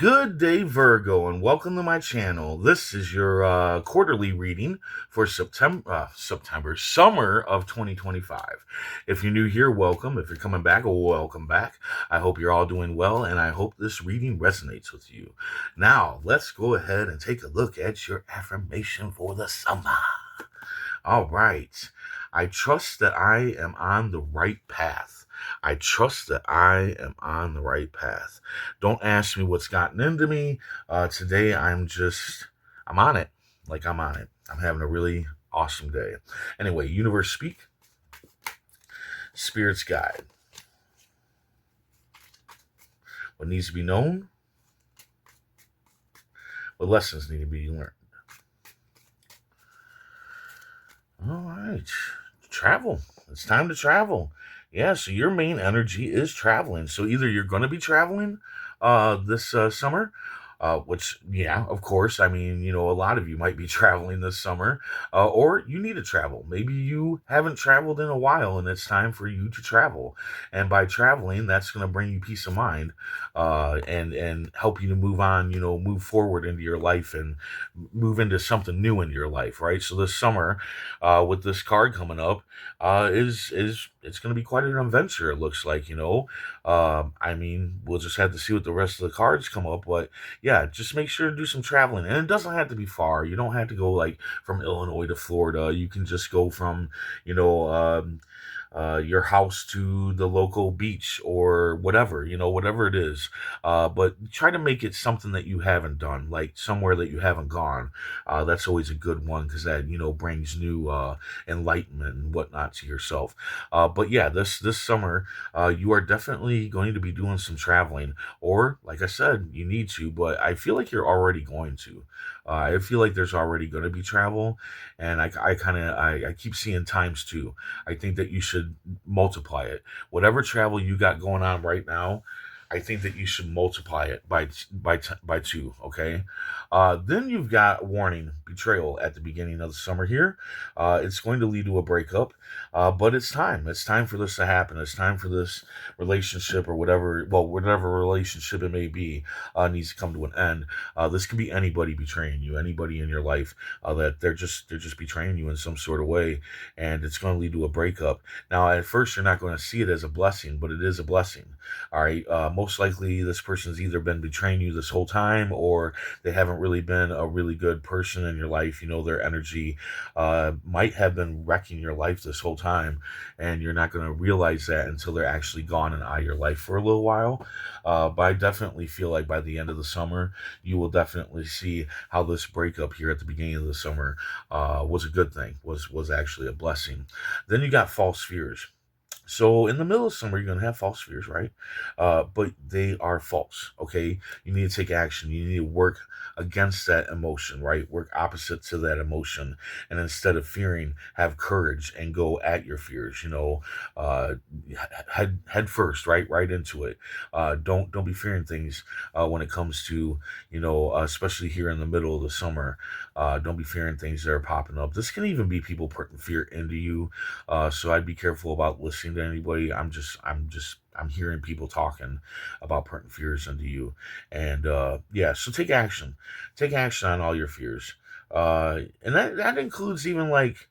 Good day, Virgo, and welcome to my channel. This is your quarterly reading for summer of 2025. If you're new here, welcome. If you're coming back, welcome back. I hope you're all doing well, and I hope this reading resonates with you. Now, let's go ahead and take a look at your affirmation for the summer. All right. I trust that I am on the right path. I trust that I am on the right path. Don't ask me what's gotten into me. Today, I'm on it. I'm on it. I'm having a really awesome day. Anyway, universe speak, spirits guide. What needs to be known? What lessons need to be learned? All right. Travel. It's time to travel. Yeah, so your main energy is traveling. So either you're going to be traveling this summer, which, yeah, of course. I mean, a lot of you might be traveling this summer, or you need to travel. Maybe you haven't traveled in a while and it's time for you to travel. And by traveling, that's going to bring you peace of mind and help you to move on, move forward into your life and move into something new in your life, right? So this summer, with this card coming up, is it's going to be quite an adventure. It looks like, I mean, we'll just have to see what the rest of the cards come up, but yeah, just make sure to do some traveling. And it doesn't have to be far. You don't have to go like from Illinois to Florida. You can just go from, your house to the local beach or whatever, whatever it is. But try to make it something that you haven't done, like somewhere that you haven't gone. That's always a good one because that, brings new enlightenment and whatnot to yourself. But yeah, this summer, you are definitely going to be doing some traveling, or like I said, you need to. But I feel like you're already going to. I feel like there's already going to be travel, and I keep seeing times two. I think that you should multiply it. Whatever travel you got going on right now, I think that you should multiply it by two. Okay. Then you've got warning, betrayal at the beginning of the summer here. It's going to lead to a breakup, but it's time. It's time for this to happen. It's time for this relationship or whatever. Well, whatever relationship it may be needs to come to an end. This can be anybody betraying you, anybody in your life that they're just betraying you in some sort of way, and it's going to lead to a breakup. Now, at first, you're not going to see it as a blessing, but it is a blessing. All right. Most likely, this person's either been betraying you this whole time, or they haven't really been a really good person in your life. Their energy might have been wrecking your life this whole time, and you're not going to realize that until they're actually gone and out of your life for a little while. But I definitely feel like by the end of the summer, you will definitely see how this breakup here at the beginning of the summer was a good thing, was actually a blessing. Then you got false fears. So in the middle of summer, you're gonna have false fears, right? But they are false. Okay, you need to take action. You need to work against that emotion, right? Work opposite to that emotion, and instead of fearing, have courage and go at your fears. Uh, head first, right into it. Don't be fearing things when it comes to especially here in the middle of the summer. Don't be fearing things that are popping up. This can even be people putting fear into you. So I'd be careful about listening to anybody. I'm hearing people talking about putting fears into you, and yeah. So take action. Take action on all your fears, and that includes even like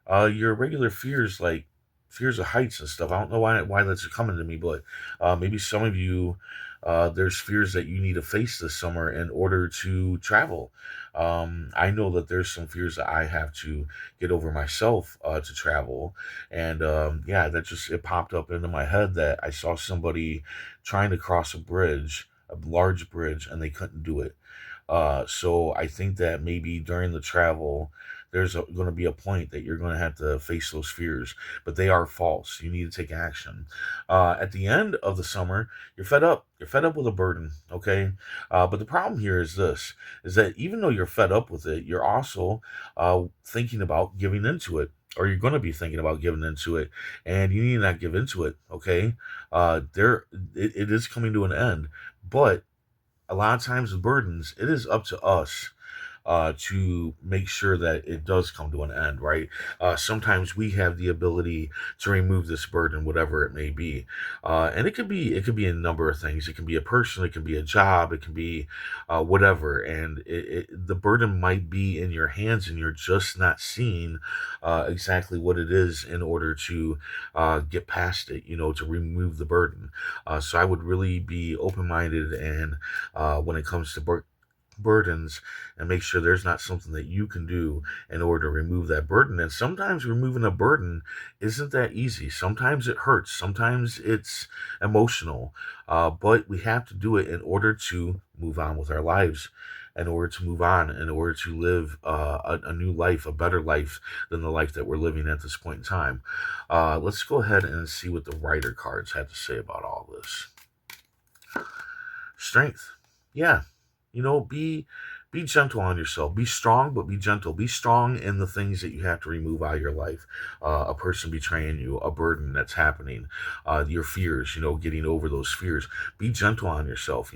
your regular fears, like fears of heights and stuff. I don't know why that's coming to me, but maybe some of you, there's fears that you need to face this summer in order to travel. I know that there's some fears that I have to get over myself to travel, and yeah, that just it popped up into my head that I saw somebody trying to cross a large bridge, and they couldn't do it. So I think that maybe during the travel, there's going to be a point that you're going to have to face those fears, but they are false. You need to take action. At the end of the summer, you're fed up. You're fed up with a burden, okay? But the problem here is this, is that even though you're fed up with it, you're also thinking about giving into it. Or you're going to be thinking about giving into it, and you need not give into it. Okay, it is coming to an end, but a lot of times with burdens, it is up to us to make sure that it does come to an end, right? Sometimes we have the ability to remove this burden, whatever it may be, and it could be a number of things. It can be a person, it can be a job, it can be whatever, and the burden might be in your hands, and you're just not seeing exactly what it is in order to get past it, to remove the burden. So I would really be open minded, and when it comes to burdens, and make sure there's not something that you can do in order to remove that burden. And sometimes removing a burden isn't that easy. Sometimes it hurts. Sometimes it's emotional. But we have to do it in order to move on with our lives, in order to move on, in order to live a new life, a better life than the life that we're living at this point in time. Let's go ahead and see what the writer cards have to say about all this. Strength. Yeah, be gentle on yourself. Be strong, but be gentle. Be strong in the things that you have to remove out of your life. A person betraying you, a burden that's happening, your fears, getting over those fears. Be gentle on yourself,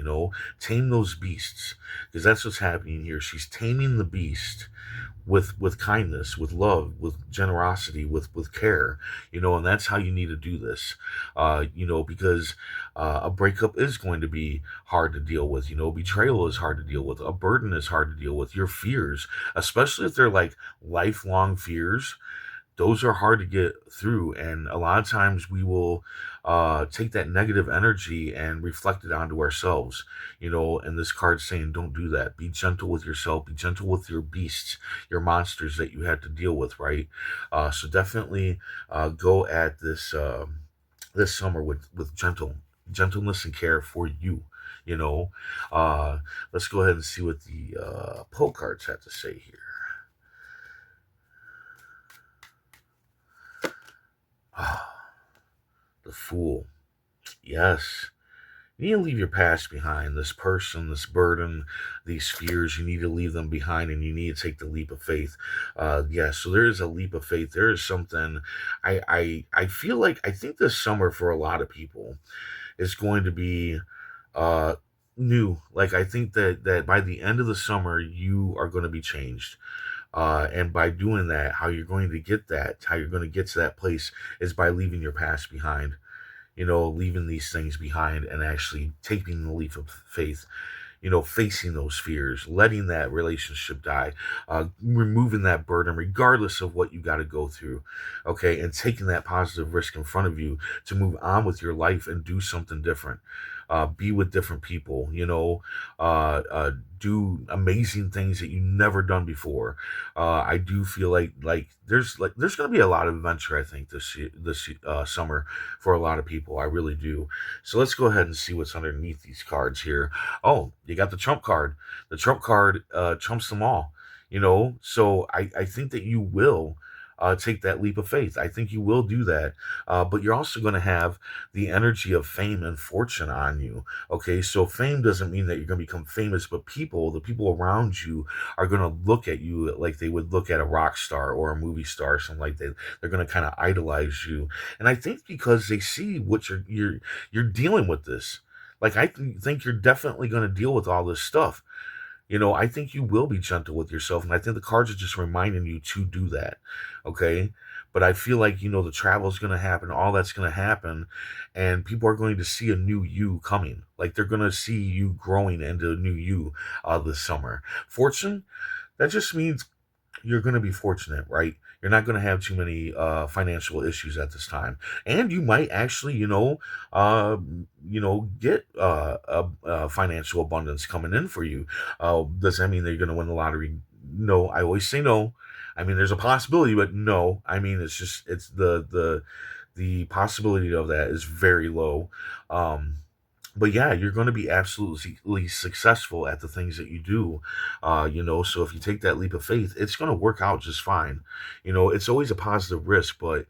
tame those beasts, because that's what's happening here. She's taming the beast with kindness, with love, with generosity, with care, and that's how you need to do this, because a breakup is going to be hard to deal with. Betrayal is hard to deal with. A burden is hard to deal with. Your fears, especially if they're like lifelong fears, those are hard to get through, and a lot of times we will take that negative energy and reflect it onto ourselves. And this card's saying don't do that. Be gentle with yourself. Be gentle with your beasts, your monsters that you have to deal with, right? So definitely go at this summer with gentleness and care for you. you know uh let's go ahead and see what the poll cards have to say here. The Fool. Yes. You need to leave your past behind. This person, this burden, these fears, you need to leave them behind, and you need to take the leap of faith. Yeah, so there is a leap of faith. There is something. I feel like, I think this summer for a lot of people is going to be uh, new. Like, I think that by the end of the summer, you are going to be changed. And by doing that, how you're going to get to that place is by leaving your past behind, leaving these things behind and actually taking the leap of faith, facing those fears, letting that relationship die, removing that burden, regardless of what you got to go through, okay, and taking that positive risk in front of you to move on with your life and do something different. Be with different people, do amazing things that you never done before. I do feel like there's going to be a lot of adventure. I think this summer for a lot of people. I really do. So let's go ahead and see what's underneath these cards here. Oh, you got the Trump card. The Trump card trumps them all. So I think that you will take that leap of faith. I think you will do that. But you're also going to have the energy of fame and fortune on you. Okay, so fame doesn't mean that you're going to become famous, but the people around you are going to look at you like they would look at a rock star or a movie star or something like that. They're going to kind of idolize you, and I think because they see what you're dealing with this. Like, think you're definitely going to deal with all this stuff. I think you will be gentle with yourself, and I think the cards are just reminding you to do that. Okay. But I feel like, the travel is going to happen, all that's going to happen, and people are going to see a new you coming. Like, they're going to see you growing into a new you this summer. Fortune, that just means you're going to be fortunate, right? You're not going to have too many financial issues at this time, and you might actually, get financial abundance coming in for you. Does that mean that you're going to win the lottery? No, I always say no. I mean, there's a possibility, but no. I mean, it's the possibility of that is very low. Um, but yeah, you're going to be absolutely successful at the things that you do. So if you take that leap of faith, it's going to work out just fine. It's always a positive risk, but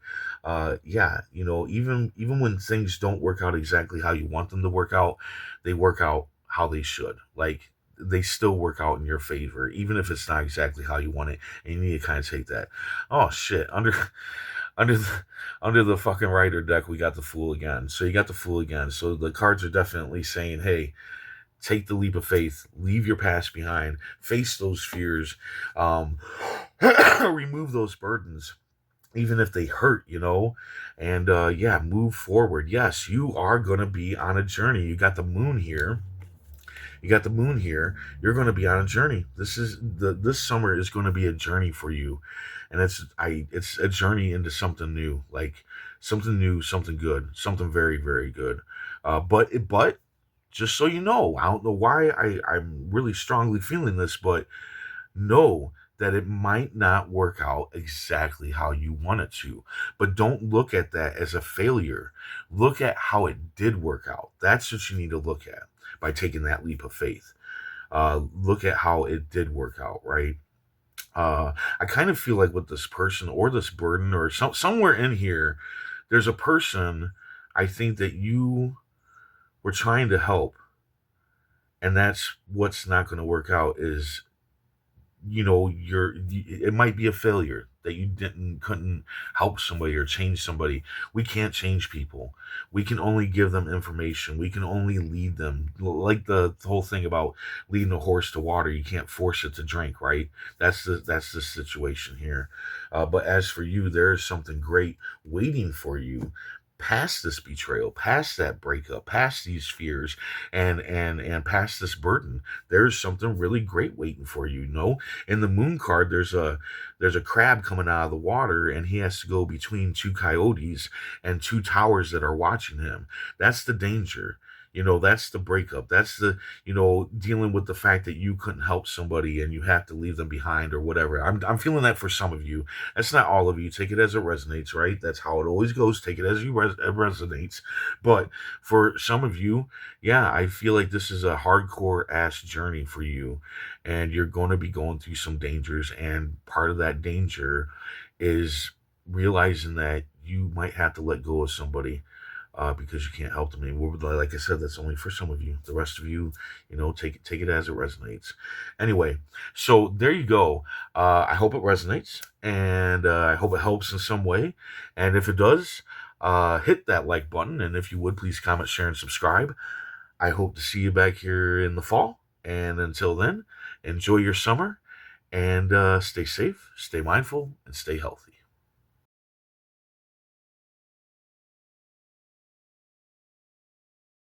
yeah, even when things don't work out exactly how you want them to work out, they work out how they should. Like, they still work out in your favor, even if it's not exactly how you want it, and you need to kind of take that. Oh shit! Under the, under the fucking writer deck, we got the Fool again. So you got the Fool again. So the cards are definitely saying, hey, Take the leap of faith, leave your past behind, face those fears, um, remove those burdens, even if they hurt, and yeah, move forward. Yes, you are going to be on a journey. You got the moon here. You're going to be on a journey. This summer is going to be a journey for you, and it's a journey into something new, like something new, something good, something very very good. But just so you know, I don't know why I'm really strongly feeling this, but know that it might not work out exactly how you want it to. But don't look at that as a failure. Look at how it did work out. That's what you need to look at by taking that leap of faith. Look at how it did work out, right? I kind of feel like with this person or this burden or somewhere in here, there's a person I think that you were trying to help, and that's what's not going to work out is it might be a failure that you couldn't help somebody or change somebody. We can't change people. We can only give them information. We can only lead them, like the whole thing about leading a horse to water. You can't force it to drink, right? That's the situation here. But as for you, there's something great waiting for you past this betrayal, past that breakup, past these fears, and past this burden. There's something really great waiting for you. In the moon card, there's a crab coming out of the water, and he has to go between two coyotes and two towers that are watching him. That's the danger. That's the breakup. That's dealing with the fact that you couldn't help somebody and you have to leave them behind or whatever. I'm feeling that for some of you. That's not all of you. Take it as it resonates, right? That's how it always goes. Take it as it resonates. But for some of you, yeah, I feel like this is a hardcore ass journey for you, and you're going to be going through some dangers. And part of that danger is realizing that you might have to let go of somebody because you can't help them anymore. But like I said, that's only for some of you. The rest of you, take it as it resonates. Anyway, so there you go. I hope it resonates, and I hope it helps in some way. And if it does, hit that like button. And if you would, please comment, share, and subscribe. I hope to see you back here in the fall. And until then, enjoy your summer and stay safe, stay mindful, and stay healthy.